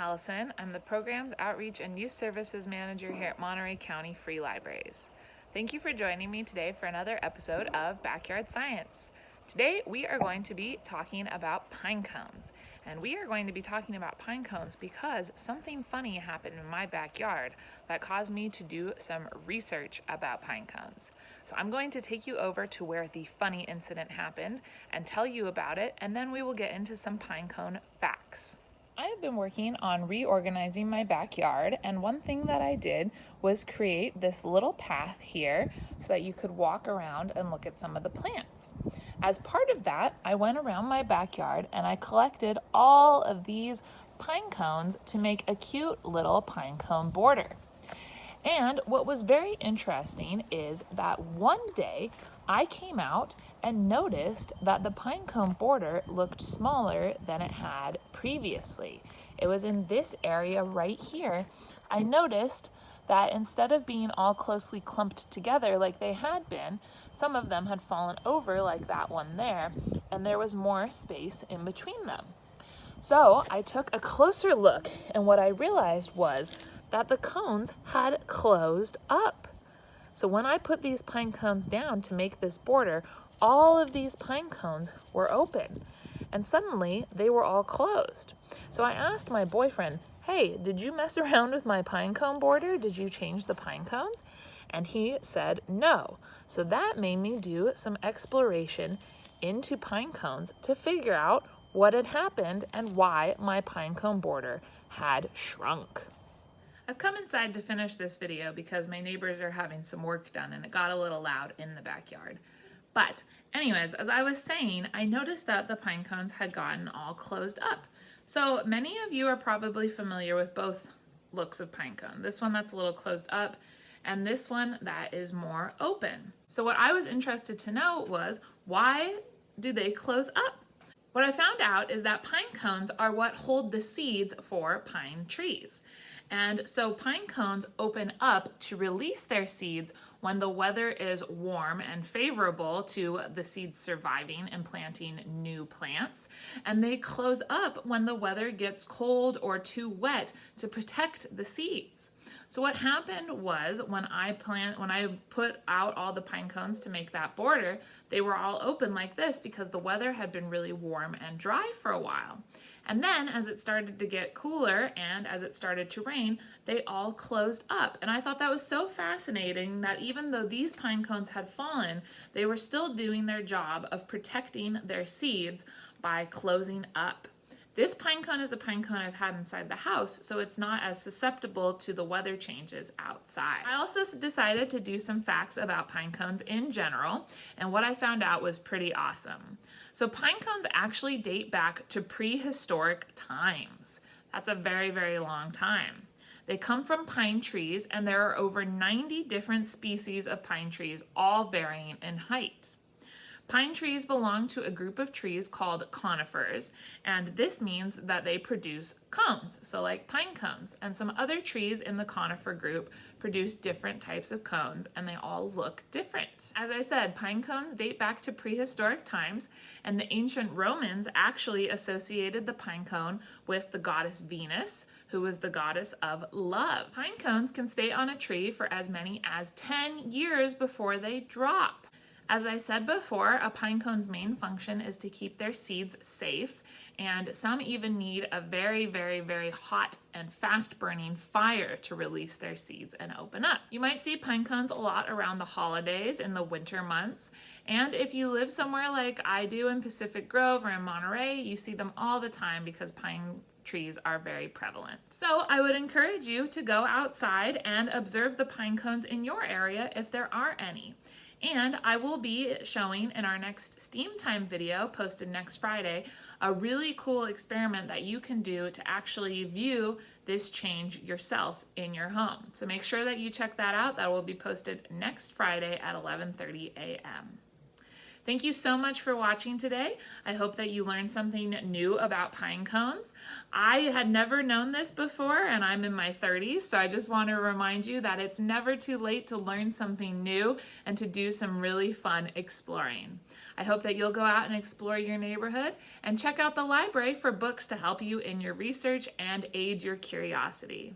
Alison. I'm the Programs, Outreach, and Youth Services Manager here at Monterey County Free Libraries. Thank you for joining me today for another episode of Backyard Science. Today we are going to be talking about pine cones. And we are going to be talking about pine cones because something funny happened in my backyard that caused me to do some research about pine cones. So I'm going to take you over to where the funny incident happened and tell you about it, and then we will get into some pine cone facts. I have been working on reorganizing my backyard, and one thing that I did was create this little path here so that you could walk around and look at some of the plants. As part of that, I went around my backyard and I collected all of these pine cones to make a cute little pine cone border. And what was very interesting is that one day I came out and noticed that the pine cone border looked smaller than it had previously. It was in this area right here. I noticed that instead of being all closely clumped together like they had been, some of them had fallen over like that one there, and there was more space in between them. So I took a closer look, and what I realized was that the cones had closed up. So when I put these pine cones down to make this border, all of these pine cones were open, and suddenly they were all closed. So I asked my boyfriend, hey, did you mess around with my pine cone border? Did you change the pine cones? And he said no. So that made me do some exploration into pine cones to figure out what had happened and why my pine cone border had shrunk. I've come inside to finish this video because my neighbors are having some work done and it got a little loud in the backyard. But anyways, as I was saying, I noticed that the pine cones had gotten all closed up. So many of you are probably familiar with both looks of pine cone. This one that's a little closed up and this one that is more open. So what I was interested to know was, why do they close up? What I found out is that pine cones are what hold the seeds for pine trees. And so pine cones open up to release their seeds when the weather is warm and favorable to the seeds surviving and planting new plants. And they close up when the weather gets cold or too wet to protect the seeds. So what happened was when I put out all the pine cones to make that border, they were all open like this because the weather had been really warm and dry for a while. And then as it started to get cooler and as it started to rain, they all closed up. And I thought that was so fascinating that even though these pine cones had fallen, they were still doing their job of protecting their seeds by closing up. This pine cone is a pine cone I've had inside the house, so it's not as susceptible to the weather changes outside. I also decided to do some facts about pine cones in general, and what I found out was pretty awesome. So pine cones actually date back to prehistoric times. That's a very, very long time. They come from pine trees, and there are over 90 different species of pine trees, all varying in height. Pine trees belong to a group of trees called conifers, and this means that they produce cones, so like pine cones. And some other trees in the conifer group produce different types of cones, and they all look different. As I said, pine cones date back to prehistoric times, and the ancient Romans actually associated the pine cone with the goddess Venus, who was the goddess of love. Pine cones can stay on a tree for as many as 10 years before they drop. As I said before, a pine cone's main function is to keep their seeds safe, and some even need a very, very, very hot and fast-burning fire to release their seeds and open up. You might see pine cones a lot around the holidays in the winter months, and if you live somewhere like I do in Pacific Grove or in Monterey, you see them all the time because pine trees are very prevalent. So I would encourage you to go outside and observe the pine cones in your area if there are any. And I will be showing in our next STEAM Time video posted next Friday a really cool experiment that you can do to actually view this change yourself in your home. So make sure that you check that out. That will be posted next Friday at 11:30 a.m. Thank you so much for watching today. I hope that you learned something new about pine cones. I had never known this before, and I'm in my 30s, so I just want to remind you that it's never too late to learn something new and to do some really fun exploring. I hope that you'll go out and explore your neighborhood and check out the library for books to help you in your research and aid your curiosity.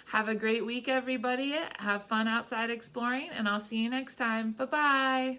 Have a great week, everybody. Have fun outside exploring, and I'll see you next time. Bye-bye.